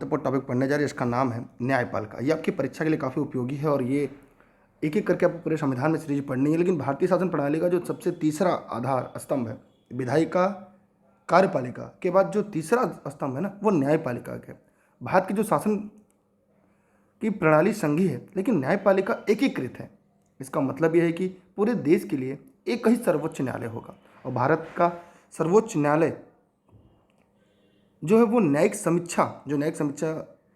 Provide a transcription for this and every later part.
महत्वपूर्ण टॉपिक पढ़ने जा रहे हैं, इसका नाम है न्यायपालिका। ये आपकी परीक्षा के लिए काफ़ी उपयोगी है और ये एक एक करके आपको पूरे संविधान में सीरीज पढ़नी है। लेकिन भारतीय शासन प्रणाली का जो सबसे तीसरा आधार स्तंभ है विधायिका कार्यपालिका के बाद जो तीसरा स्तंभ है ना वो न्यायपालिका है। भारत की जो शासन की प्रणाली संघीय है लेकिन न्यायपालिका एकीकृत है। इसका मतलब यह है कि पूरे देश के लिए एक ही सर्वोच्च न्यायालय होगा और भारत का सर्वोच्च न्यायालय जो है वो न्यायिक समीक्षा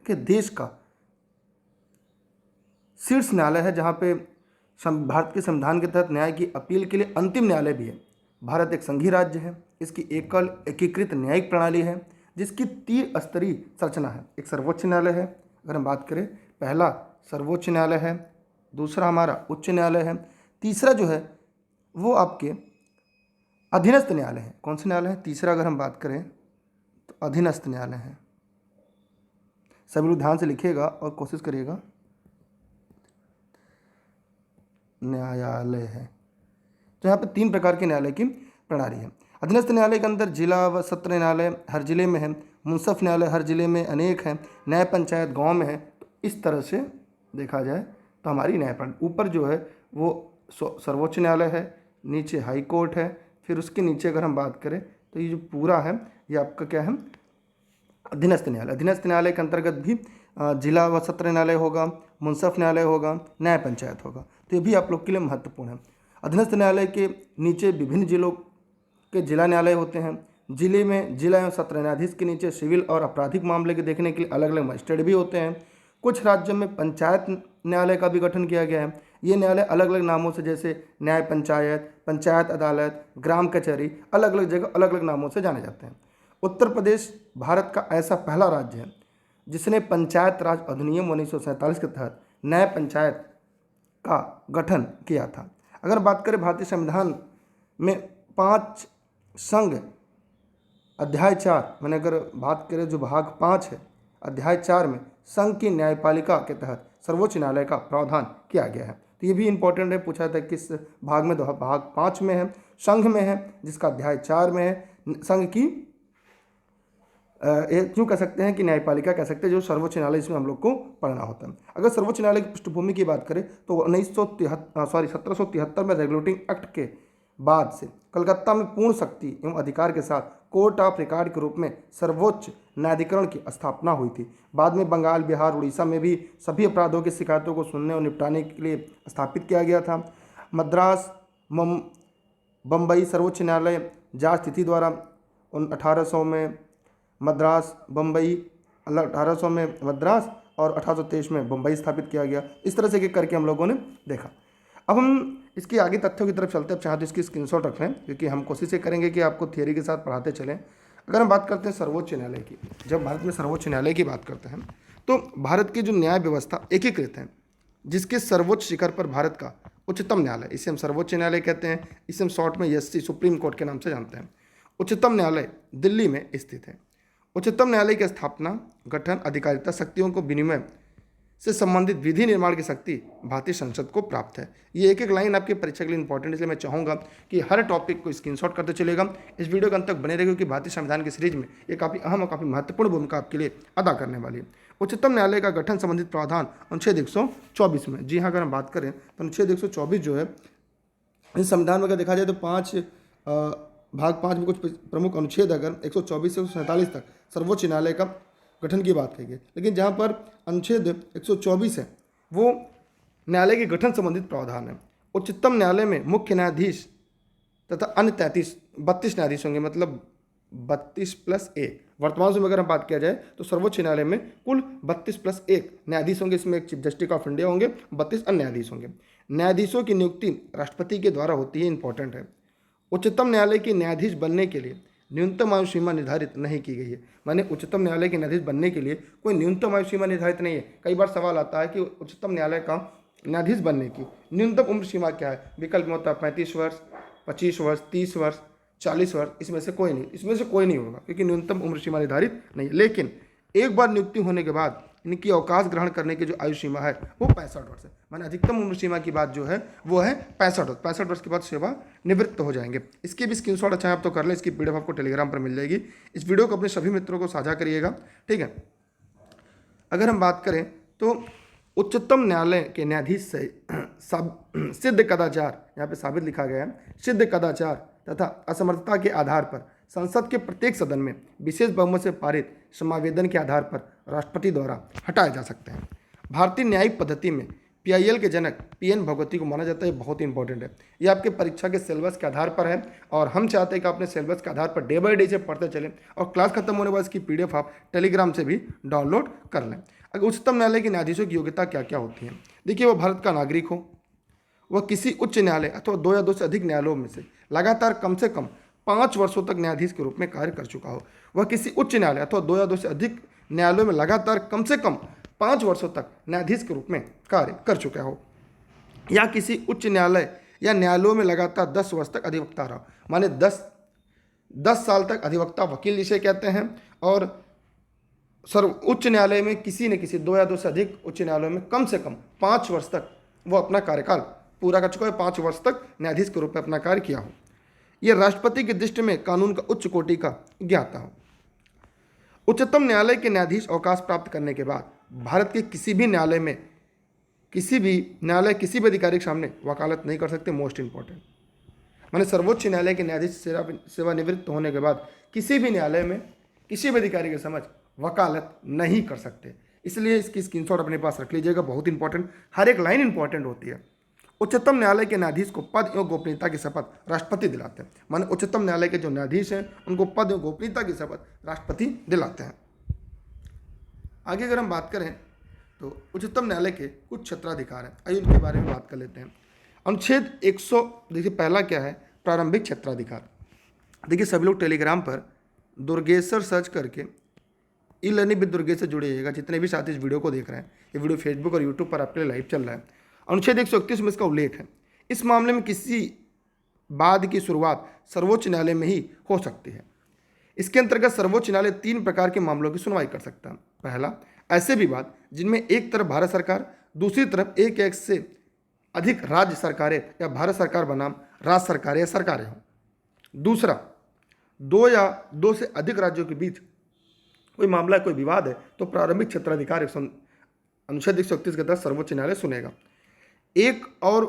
के देश का शीर्ष न्यायालय है, जहाँ पे भारत के संविधान के तहत न्याय की अपील के लिए अंतिम न्यायालय भी है। भारत एक संघीय राज्य है, इसकी एकल एकीकृत न्यायिक प्रणाली है जिसकी 3 स्तरीय संरचना है। एक सर्वोच्च न्यायालय है, अगर हम बात करें पहला सर्वोच्च न्यायालय है, दूसरा हमारा उच्च न्यायालय है, तीसरा जो है वो आपके अधीनस्थ न्यायालय है। कौन सा न्यायालय है? तीसरा अगर हम बात करें तो अधीनस्थ न्यायालय है। सभी लोग ध्यान से लिखिएगा और कोशिश करिएगा। न्यायालय है तो यहाँ पे 3 प्रकार के न्यायालय की प्रणाली है। अधीनस्थ न्यायालय के अंदर जिला व सत्र न्यायालय हर जिले में है, मुंसफ न्यायालय हर जिले में अनेक है, न्याय पंचायत गांव में है। तो इस तरह से देखा जाए तो हमारी न्याय प्रणाली ऊपर जो है वो सर्वोच्च न्यायालय है, नीचे हाई कोर्ट है, फिर उसके नीचे अगर हम बात करें तो ये जो पूरा है ये आपका क्या है? अधीनस्थ न्यायालय। अधीनस्थ न्यायालय के अंतर्गत भी जिला व सत्र न्यायालय होगा, मुंसफ न्यायालय होगा, न्याय पंचायत होगा। तो ये भी आप लोग के लिए महत्वपूर्ण है। अधीनस्थ न्यायालय के नीचे विभिन्न जिलों के जिला न्यायालय होते हैं। जिले में जिला एवं सत्र न्यायाधीश के नीचे सिविल और आपराधिक मामले के देखने के लिए अलग अलग मजिस्ट्रेट भी होते हैं। कुछ राज्यों में पंचायत न्यायालय का भी गठन किया गया है। ये न्यायालय अलग अलग नामों से, जैसे न्याय पंचायत, पंचायत अदालत, ग्राम कचहरी, अलग अलग जगह अलग अलग नामों से जाने जाते हैं। उत्तर प्रदेश भारत का ऐसा पहला राज्य है जिसने पंचायत राज अधिनियम 1947 के तहत न्याय पंचायत का गठन किया था। अगर बात करें भारतीय संविधान में 5 संघ अध्याय 4, मैंने अगर बात करें जो भाग 5 है अध्याय 4 में संघ की न्यायपालिका के तहत सर्वोच्च न्यायालय का प्रावधान किया गया है। तो ये भी इंपॉर्टेंट है, पूछा था किस भाग में, तो भाग 5 में है, संघ में है, जिसका अध्याय 4 में है। संघ की क्यों कह सकते हैं कि न्यायपालिका कह सकते हैं, जो सर्वोच्च न्यायालय इसमें हम लोग को पढ़ना होता है। अगर सर्वोच्च न्यायालय की पृष्ठभूमि की बात करें तो 1773 में रेगुलेटिंग एक्ट के बाद से कलकत्ता में पूर्ण शक्ति एवं अधिकार के साथ कोर्ट ऑफ रिकॉर्ड के रूप में सर्वोच्च न्यायाधिकरण की स्थापना हुई थी। बाद में बंगाल, बिहार, उड़ीसा में भी सभी अपराधों की शिकायतों को सुनने और निपटाने के लिए स्थापित किया गया था। मद्रास, बम्बई सर्वोच्च न्यायालय जांच तिथि द्वारा 1800 में मद्रास, बम्बई, 1800 में मद्रास और 1823 में बम्बई स्थापित किया गया। इस तरह से एक करके हम लोगों ने देखा। अब हम इसके आगे तथ्यों की तरफ चलते हैं। चाहे तो इसकी स्क्रीनशॉट रख लें क्योंकि हम कोशिश ये करेंगे कि आपको थियरी के साथ पढ़ाते चलें। अगर हम बात करते हैं सर्वोच्च न्यायालय की, जब भारत में सर्वोच्च न्यायालय की बात करते हैं तो भारत की जो न्याय व्यवस्था एकीकृत है, जिसके सर्वोच्च शिखर पर भारत का उच्चतम न्यायालय, इसे हम सर्वोच्च न्यायालय कहते हैं, इसे हम शॉर्ट में एससी सुप्रीम कोर्ट के नाम से जानते हैं। उच्चतम न्यायालय दिल्ली में स्थित है। उच्चतम न्यायालय की स्थापना, गठन, अधिकारिता, शक्तियों को विनिमय से संबंधित विधि निर्माण की शक्ति भारतीय संसद को प्राप्त है। ये एक एक लाइन आपकी परीक्षा के लिए इंपॉर्टेंट, इसलिए मैं चाहूँगा कि हर टॉपिक को स्क्रीनशॉट करते चलेगा। इस वीडियो के अंत तक बने रहेगा क्योंकि भारतीय संविधान की सीरीज में ये काफ़ी अहम और काफ़ी महत्वपूर्ण भूमिका आपके लिए अदा करने वाली है। उच्चतम न्यायालय का गठन संबंधित प्रावधान अनुच्छेद 124 में, जी हाँ अगर हम बात करें तो अनुच्छेद 124 जो है इस संविधान में अगर देखा जाए तो भाग 5 में कुछ प्रमुख अनुच्छेद अगर 124 से 147 तक सर्वोच्च न्यायालय का गठन की बात कही गई, लेकिन जहाँ पर अनुच्छेद 124 है वो न्यायालय के गठन संबंधित प्रावधान है। उच्चतम न्यायालय में मुख्य न्यायाधीश तथा अन्य 32 न्यायाधीश होंगे, मतलब 32+1। वर्तमान समय अगर हम बात किया जाए तो सर्वोच्च न्यायालय में कुल 32+1 न्यायाधीश होंगे। इसमें एक चीफ जस्टिस ऑफ इंडिया होंगे, 32 अन्य न्यायाधीश होंगे। न्यायाधीशों की नियुक्ति राष्ट्रपति के द्वारा होती है, इंपॉर्टेंट है। उच्चतम न्यायालय के न्यायाधीश बनने के लिए न्यूनतम आयु सीमा निर्धारित नहीं की गई है, माने उच्चतम न्यायालय के न्यायाधीश बनने के लिए कोई न्यूनतम आयु सीमा निर्धारित नहीं है। कई बार सवाल आता है कि उच्चतम न्यायालय का न्यायाधीश बनने की न्यूनतम उम्र सीमा क्या है? विकल्प में होता है 35 वर्ष, 25 वर्ष, 30 वर्ष, 40 वर्ष, इसमें से कोई नहीं होगा क्योंकि न्यूनतम उम्र सीमा निर्धारित नहीं है। लेकिन एक बार नियुक्ति होने के बाद इनकी अवकाश ग्रहण करने की जो आयु सीमा है वो 65 वर्ष है। माने अधिकतम उम्र सीमा की बात जो है वो है 65 वर्ष। 65 वर्ष के बाद सेवा निवृत्त हो जाएंगे। इसकी भी स्क्रीनशॉट अच्छा आप तो कर लें, इसकी पीडीएफ आपको टेलीग्राम पर मिल जाएगी। इस वीडियो को अपने सभी मित्रों को साझा करिएगा, ठीक है। अगर हम बात करें तो उच्चतम न्यायालय के न्यायाधीश से सिद्ध कदाचार, यहाँ पे साबित लिखा गया है, सिद्ध कदाचार तथा असमर्थता के आधार पर संसद के प्रत्येक सदन में विशेष बहुमत से पारित समावेदन के आधार पर राष्ट्रपति द्वारा हटाए जा सकते हैं। भारतीय न्यायिक पद्धति में पीआईएल के जनक पीएन भगवती को माना जाता है। बहुत ही इंपॉर्टेंट है, ये आपके परीक्षा के सिलेबस के आधार पर है और हम चाहते हैं कि अपने सिलेबस के आधार पर डे बाय डे से पढ़ते चलें और क्लास खत्म होने के बाद इसकी पीडीएफ आप टेलीग्राम से भी डाउनलोड कर लें। अगर उच्चतम न्यायालय के न्यायाधीशों की योग्यता क्या क्या होती है, देखिए, वह भारत का नागरिक हो, वह किसी उच्च न्यायालय अथवा 2 या 2 से अधिक न्यायालयों में से लगातार कम से कम 5 वर्षों तक न्यायाधीश के रूप में कार्य कर चुका हो, वह किसी उच्च न्यायालय अथवा 2 या 2 से अधिक न्यायालयों में लगातार कम से कम 5 वर्षों तक न्यायाधीश के रूप में कार्य कर चुका हो, या किसी उच्च न्यायालय या न्यायालयों में लगातार 10 वर्ष तक अधिवक्ता रहा, माने 10 साल तक अधिवक्ता वकील जिसे कहते हैं, और उच्च न्यायालय में किसी न किसी 2 या 2 से अधिक उच्च न्यायालयों में कम से कम 5 वर्ष तक वो अपना कार्यकाल पूरा कर चुका है, 5 वर्ष तक न्यायाधीश के रूप में अपना कार्य किया हो। यह राष्ट्रपति की दृष्टि में कानून का उच्च कोटि का ज्ञाता हो। उच्चतम न्यायालय के न्यायाधीश अवकाश प्राप्त करने के बाद भारत के किसी भी न्यायालय किसी भी अधिकारी के सामने वकालत नहीं कर सकते। मोस्ट इंपॉर्टेंट, माने सर्वोच्च न्यायालय के न्यायाधीश सेवानिवृत्त होने के बाद किसी भी न्यायालय में किसी भी अधिकारी के समझ वकालत नहीं कर सकते। इसलिए इसकी स्क्रीनशॉट अपने पास रख लीजिएगा, बहुत इंपॉर्टेंट, हर एक लाइन इंपॉर्टेंट होती है। उच्चतम न्यायालय के न्यायाधीश को पद एवं गोपनीयता की शपथ राष्ट्रपति दिलाते हैं, माने उच्चतम न्यायालय के जो न्यायाधीश हैं उनको पद एवं गोपनीयता की शपथ राष्ट्रपति दिलाते हैं। आगे अगर हम बात करें तो उच्चतम न्यायालय के कुछ क्षेत्राधिकार हैं, आइए उनके बारे में बात कर लेते हैं। अनुच्छेद 100, देखिए पहला क्या है, प्रारंभिक क्षेत्राधिकार। देखिए सभी लोग टेलीग्राम पर दुर्गेश्वर सर्च करके ई लर्निंग विद दुर्गेश से जुड़िएगा। जितने भी साथी इस वीडियो को देख रहे हैं, ये वीडियो फेसबुक और यूट्यूब पर आपके लिए लाइव चल रहा है। अनुच्छेद 131 में इसका उल्लेख है। इस मामले में किसी वाद की शुरुआत सर्वोच्च न्यायालय में ही हो सकती है। इसके अंतर्गत सर्वोच्च न्यायालय 3 प्रकार के मामलों की सुनवाई कर सकता है। पहला, ऐसे विवाद जिनमें एक तरफ भारत सरकार, दूसरी तरफ एक से अधिक राज्य सरकारें या भारत सरकार बनाम राज्य सरकारें या सरकारें हों। दूसरा, 2 या 2 से अधिक राज्यों के बीच कोई मामला, कोई विवाद है तो प्रारंभिक क्षेत्राधिकार अनुच्छेद 131 के तहत सर्वोच्च न्यायालय सुनेगा। एक और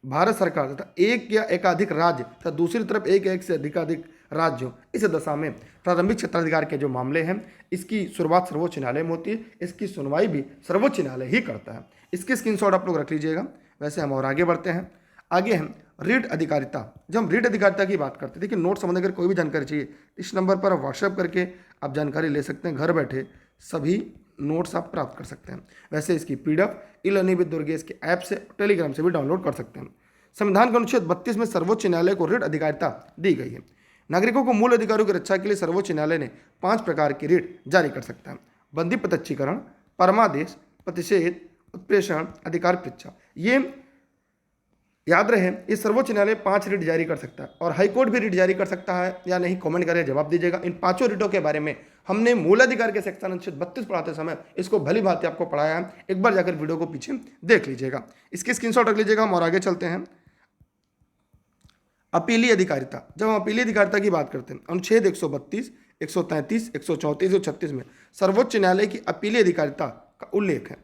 भारत सरकार तथा एक या एकाधिक राज्य तथा दूसरी तरफ एक से अधिक राज्यों, इस दशा में प्रारंभिक क्षेत्राधिकार के जो मामले हैं इसकी शुरुआत सर्वोच्च न्यायालय में होती है, इसकी सुनवाई भी सर्वोच्च न्यायालय ही करता है। इसके स्क्रीनशॉट आप लोग रख लीजिएगा। वैसे हम और आगे बढ़ते हैं। आगे हम रीट अधिकारिता। जब हम रीट अधिकारिता की बात करते हैं, देखिए नोट संबंधी अगर कोई भी जानकारी चाहिए इस नंबर पर आप व्हाट्सएप करके आप जानकारी ले सकते हैं। घर बैठे सभी नोट्स आप प्राप्त कर सकते हैं। वैसे इसकी PDF e learning with Durgesh के ऐप से, टेलीग्राम से भी डाउनलोड कर सकते हैं। संविधान के अनुच्छेद 32 में सर्वोच्च न्यायालय को रीट अधिकारिता दी गई है। नागरिकों को मूल अधिकारों की रक्षा के लिए सर्वोच्च न्यायालय ने 5 प्रकार की रीट जारी कर सकता है। बंदी प्रत्यक्षीकरण, परमादेश, प्रतिषेध, उत्प्रेषण, अधिकार परीक्षा। ये याद रहे, ये सर्वोच्च न्यायालय 5 रीट जारी कर सकता है और हाईकोर्ट भी रीट जारी कर सकता है या नहीं, कमेंट करके जवाब दीजिएगा। इन 5 रीटों के बारे में हमने मूलाधिकार के सेक्शन अनुच्छेद 32 पढ़ाते समय इसको भली भांति आपको पढ़ाया है। एक बार जाकर वीडियो को पीछे देख लीजिएगा। इसकी स्क्रीनशॉट रख लीजिएगा। हम और आगे चलते हैं। अपीली अधिकारिता। जब हम अपीली अधिकारिता की बात करते हैं, अनुच्छेद 132, 133, 134 और 36 में सर्वोच्च न्यायालय की अपीली अधिकारिता का उल्लेख है।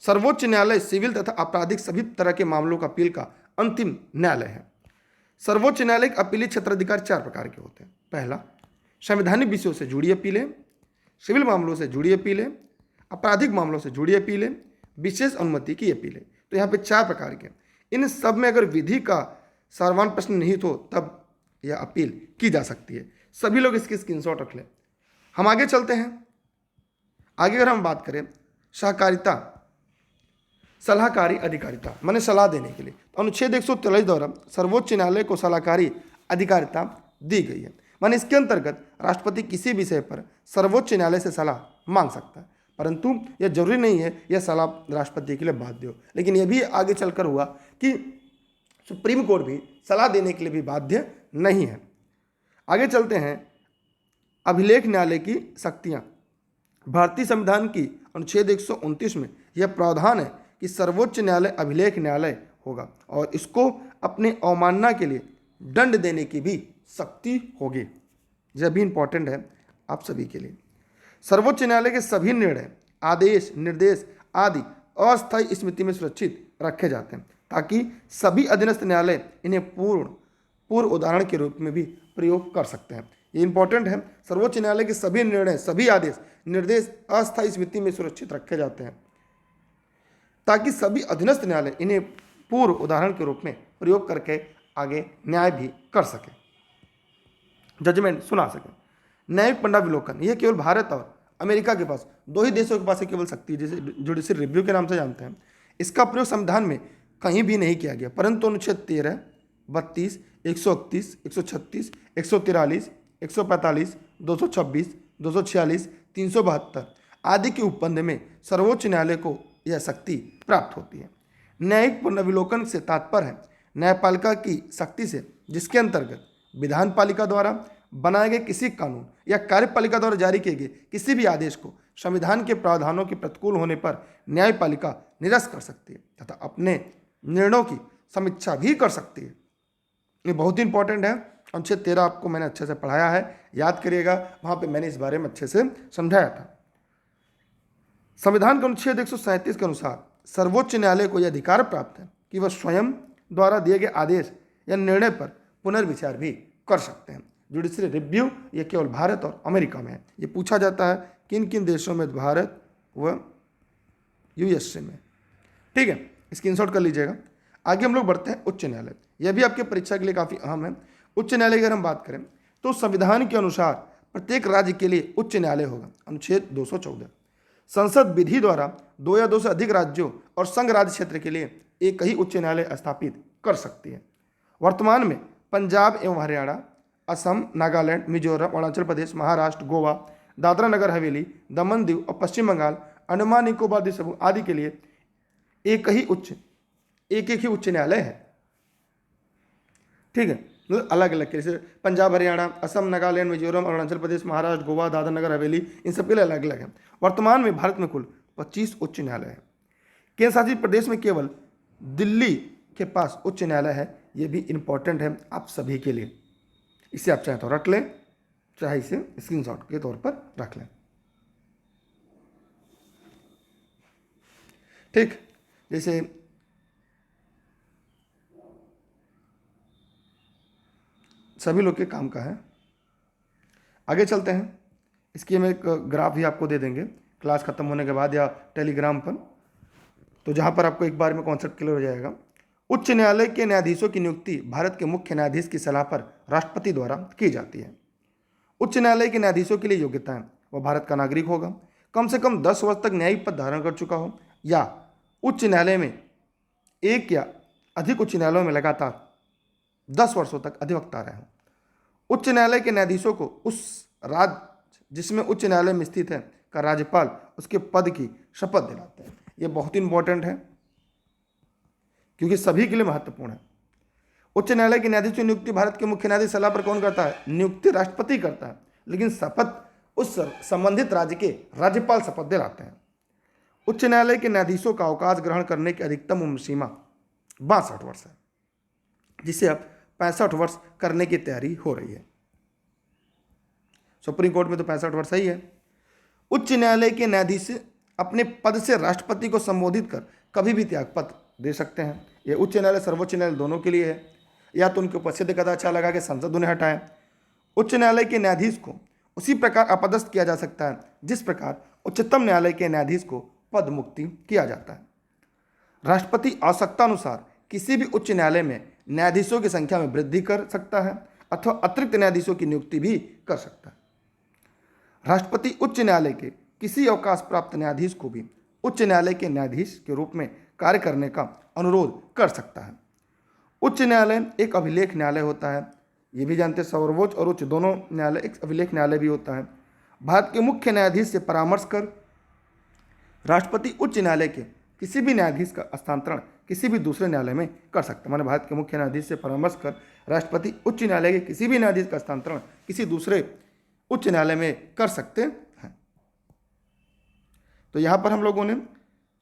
सर्वोच्च न्यायालय सिविल तथा आपराधिक सभी तरह के मामलों का अपील का अंतिम न्यायालय है। सर्वोच्च न्यायालय के अपीली क्षेत्राधिकार 4 प्रकार के होते हैं। पहला, संवैधानिक विषयों से जुड़ी अपीलें, सिविल मामलों से जुड़ी अपीलें, आपराधिक मामलों से जुड़ी अपीलें, विशेष अनुमति की अपीलें। तो यहाँ पे 4 प्रकार के। इन सब में अगर विधि का सारवान प्रश्न निहित हो तब यह अपील की जा सकती है। सभी लोग इसकी स्क्रीनशॉट रख लें। हम आगे चलते हैं। आगे अगर हम बात करें सहकारिता, सलाहकारी अधिकारिता, माने सलाह देने के लिए, तो अनुच्छेद 143 द्वारा सर्वोच्च न्यायालय को सलाहकारी अधिकारिता दी गई है। माने इसके अंतर्गत राष्ट्रपति किसी विषय पर सर्वोच्च न्यायालय से सलाह मांग सकता है, परंतु यह जरूरी नहीं है यह सलाह राष्ट्रपति के लिए बाध्य हो। लेकिन यह भी आगे चलकर हुआ कि सुप्रीम कोर्ट भी सलाह देने के लिए भी बाध्य नहीं है। आगे चलते हैं। अभिलेख न्यायालय की शक्तियाँ। भारतीय संविधान की अनुच्छेद 129 में यह प्रावधान है कि सर्वोच्च न्यायालय अभिलेख न्यायालय होगा और इसको अपने अवमानना के लिए दंड देने की भी शक्ति होगी। यह भी इंपॉर्टेंट है आप सभी के लिए। सर्वोच्च न्यायालय के सभी निर्णय, आदेश, निर्देश आदि अस्थायी स्मृति में सुरक्षित रखे जाते हैं ताकि सभी अधीनस्थ न्यायालय इन्हें पूर्व उदाहरण के रूप में भी प्रयोग कर सकते हैं। ये इंपॉर्टेंट है। सर्वोच्च न्यायालय के सभी निर्णय, सभी आदेश, निर्देश अस्थायी स्मृति में सुरक्षित रखे जाते हैं ताकि सभी अधीनस्थ न्यायालय इन्हें पूर्व उदाहरण के रूप में प्रयोग करके आगे न्याय भी कर सके, जजमेंट सुना सके। न्यायिक पुनरावलोकन, यह केवल भारत और अमेरिका के पास, दो ही देशों के पास ये केवल शक्ति, जिसे जुडिशियल रिव्यू के नाम से जानते हैं। इसका प्रयोग संविधान में कहीं भी नहीं किया गया, परंतु अनुच्छेद 13, 32, 131, 136, 143, 145, 226, 246, 372 आदि के उपबंध में सर्वोच्च न्यायालय को यह शक्ति प्राप्त होती है। न्यायिक पुनर्विलोकन से तात्पर्य है न्यायपालिका की शक्ति से, जिसके अंतर्गत विधान पालिका द्वारा बनाए गए किसी कानून या कार्यपालिका द्वारा जारी किए गए किसी भी आदेश को संविधान के प्रावधानों के प्रतिकूल होने पर न्यायपालिका निरस्त कर सकती है तथा अपने निर्णयों की समीक्षा भी कर सकती है। ये बहुत ही इंपॉर्टेंट है। अनुच्छेद 13 आपको मैंने अच्छे से पढ़ाया है, याद करिएगा, वहाँ पे मैंने इस बारे में अच्छे से समझाया था। संविधान के अनुच्छेद 137 के अनुसार सर्वोच्च न्यायालय को यह अधिकार प्राप्त है कि वह स्वयं द्वारा दिए गए आदेश या निर्णय पर पुनर्विचार भी कर सकते हैं। जुडिशियल रिव्यू ये केवल भारत और अमेरिका में है। ये पूछा जाता है किन किन देशों में, भारत व यूएसए में। ठीक है, स्क्रीनशॉट कर लीजिएगा। आगे हम लोग बढ़ते हैं उच्च न्यायालय। यह भी आपके परीक्षा के लिए काफ़ी अहम है। उच्च न्यायालय की अगर हम बात करें तो संविधान के अनुसार प्रत्येक राज्य के लिए उच्च न्यायालय होगा। अनुच्छेद 214, संसद विधि द्वारा 2 या 2 से अधिक राज्यों और संघ राज्य क्षेत्र के लिए एक ही उच्च न्यायालय स्थापित कर सकती है। वर्तमान में पंजाब एवं हरियाणा, असम, नागालैंड, मिजोरम, अरुणाचल प्रदेश, महाराष्ट्र, गोवा, दादरा नगर हवेली, दमन दीव और पश्चिम बंगाल, अंडमान निकोबार द्वीप समूह आदि के लिए एक ही उच्च न्यायालय है। ठीक है, मतलब अलग अलग के, जैसे पंजाब, हरियाणा, असम, नागालैंड, मिजोरम, अरुणाचल प्रदेश, महाराष्ट्र, गोवा, दादरा नगर हवेली, इन सब के लिए अलग अलग है। वर्तमान में भारत में कुल 25 उच्च न्यायालय है। केंद्र शासित प्रदेश में केवल दिल्ली के पास उच्च न्यायालय है। ये भी इंपॉर्टेंट है आप सभी के लिए। इसे आप चाहे तो रख लें, चाहे इसे स्क्रीनशॉट के तौर पर रख लें। ठीक, जैसे सभी लोग के काम का है। आगे चलते हैं। इसकी हम एक ग्राफ भी आपको दे देंगे क्लास खत्म होने के बाद या टेलीग्राम पर, तो जहां पर आपको एक बार में कॉन्सेप्ट क्लियर हो जाएगा। उच्च न्यायालय के न्यायाधीशों की नियुक्ति भारत के मुख्य न्यायाधीश की सलाह पर राष्ट्रपति द्वारा की जाती है। उच्च न्यायालय के न्यायाधीशों के लिए योग्यताएं, वह भारत का नागरिक होगा, कम से कम 10 वर्ष तक न्यायिक पद धारण कर चुका हो, या उच्च न्यायालय में एक या अधिक उच्च न्यायालयों में लगातार 10 वर्षों तक अधिवक्ता रहे हों। उच्च न्यायालय के न्यायाधीशों को उस राज्य जिसमें उच्च न्यायालय में स्थित है का राज्यपाल उसके पद की शपथ दिलाते हैं। यह बहुत इंपॉर्टेंट है क्योंकि सभी के लिए महत्वपूर्ण है। उच्च न्यायालय के न्यायाधीश की नियुक्ति भारत के मुख्य न्यायाधीश सलाह पर कौन करता है? नियुक्ति राष्ट्रपति करता है, लेकिन शपथ उस संबंधित राज्य के राज्यपाल शपथ दिलाते हैं। उच्च न्यायालय के न्यायाधीशों का अवकाश ग्रहण करने की अधिकतम उम्र सीमा 62 वर्ष है, जिसे अब 65 वर्ष करने की तैयारी हो रही है। सुप्रीम कोर्ट में तो 65 वर्ष ही है। उच्च न्यायालय के न्यायाधीश अपने पद से राष्ट्रपति को संबोधित कर कभी भी त्यागपत्र दे सकते हैं। यह उच्च न्यायालय सर्वोच्च न्यायालय दोनों के लिए है। या तो उनके उपस्थित कदा अच्छा लगा कि संसद उन्हें हटाए। उच्च न्यायालय के न्यायाधीश को उसी प्रकार अपदस्थ किया जा सकता है जिस प्रकार उच्चतम न्यायालय के न्यायाधीश को पद मुक्ति किया जाता है। राष्ट्रपति आवश्यकता अनुसार किसी भी उच्च न्यायालय में न्यायाधीशों की संख्या में वृद्धि कर सकता है अथवा अतिरिक्त न्यायाधीशों की नियुक्ति भी कर सकता है। राष्ट्रपति उच्च न्यायालय के किसी अवकाश प्राप्त न्यायाधीश को भी उच्च न्यायालय के न्यायाधीश के रूप में कार्य करने का अनुरोध कर सकता है। उच्च न्यायालय एक अभिलेख न्यायालय होता है। ये भी जानते हैं सर्वोच्च और उच्च दोनों न्यायालय एक अभिलेख न्यायालय भी होता है। भारत के मुख्य न्यायाधीश से परामर्श कर राष्ट्रपति उच्च न्यायालय के किसी भी न्यायाधीश का हस्तांतरण किसी भी दूसरे न्यायालय में कर सकता है। माने भारत के मुख्य न्यायाधीश से परामर्श कर राष्ट्रपति उच्च न्यायालय के किसी भी न्यायाधीश का हस्तांतरण किसी दूसरे उच्च न्यायालय में कर सकते हैं। तो यहाँ पर हम लोगों ने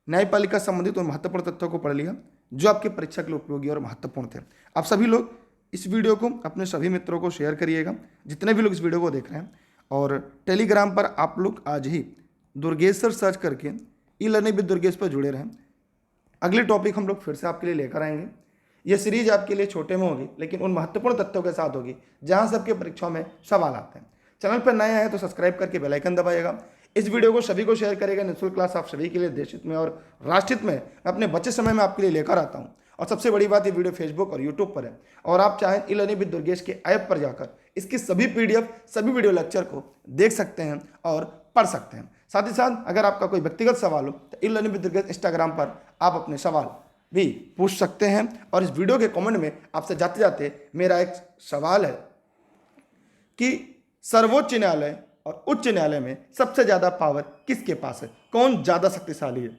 न्यायपालिका संबंधित और महत्वपूर्ण तथ्यों को पढ़ लिया जो आपके परीक्षा के लिए उपयोगी और महत्वपूर्ण थे। आप सभी लोग इस वीडियो को अपने सभी मित्रों को शेयर करिएगा, जितने भी लोग इस वीडियो को देख रहे हैं, और टेलीग्राम पर आप लोग आज ही दुर्गेश सर सर्च करके ई लर्निंग विद दुर्गेश पर जुड़े रहें। अगले टॉपिक हम लोग फिर से आपके लिए लेकर आएंगे। ये सीरीज आपके लिए छोटे में होगी, लेकिन उन महत्वपूर्ण तथ्यों के साथ होगी जहां सबके परीक्षाओं में सवाल आते हैं। चैनल पर नए आए तो सब्सक्राइब करके बेल आइकन दबाइएगा। इस वीडियो को सभी को शेयर करेगा। निःशुल्क क्लास आप सभी के लिए देश हित में और राष्ट्र हित में मैं अपने बचे समय में आपके लिए लेकर आता हूँ। और सबसे बड़ी बात, ये वीडियो फेसबुक और यूट्यूब पर है, और आप चाहें ई लर्निंग विद दुर्गेश के ऐप पर जाकर इसकी सभी PDF, सभी वीडियो लेक्चर को देख सकते हैं और पढ़ सकते हैं। साथ ही साथ अगर आपका कोई व्यक्तिगत सवाल हो तो e learning with Durgesh Instagram पर आप अपने सवाल भी पूछ सकते हैं। और इस वीडियो के कमेंट में आपसे जाते जाते मेरा एक सवाल है कि सर्वोच्च न्यायालय और उच्च न्यायालय में सबसे ज़्यादा पावर किसके पास है? कौन ज़्यादा शक्तिशाली है?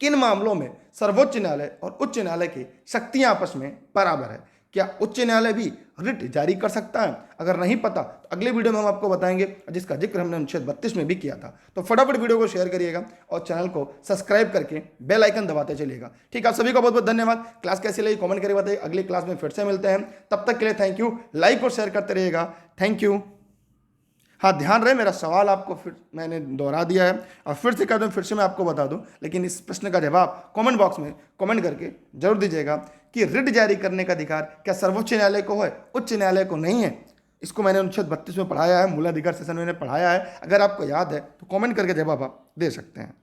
किन मामलों में सर्वोच्च न्यायालय और उच्च न्यायालय की शक्तियां आपस में बराबर है? क्या उच्च न्यायालय भी रिट जारी कर सकता है? अगर नहीं पता तो अगले वीडियो में हम आपको बताएंगे, जिसका जिक्र हमने अनुच्छेद 32 में भी किया था। तो फटाफट वीडियो को शेयर करिएगा और चैनल को सब्सक्राइब करके बेल आइकन दबाते चलिएगा। ठीक है, आप सभी को बहुत बहुत धन्यवाद। क्लास कैसी लगी कमेंट करके बताइए। अगली क्लास में फिर से मिलते हैं, तब तक के लिए थैंक यू। लाइक और शेयर करते रहिएगा। Thank you. हाँ, ध्यान रहे, मेरा सवाल आपको फिर मैंने दोहरा दिया है और फिर से कह दूँ, फिर से मैं आपको बता दूं, लेकिन इस प्रश्न का जवाब कमेंट बॉक्स में कमेंट करके जरूर दीजिएगा कि रिट जारी करने का अधिकार क्या सर्वोच्च न्यायालय को है, उच्च न्यायालय को नहीं है? इसको मैंने अनुच्छेद 32 में पढ़ाया है, मूलाधिकार सेशन में पढ़ाया है। अगर आपको याद है तो कमेंट करके जवाब आप दे सकते हैं।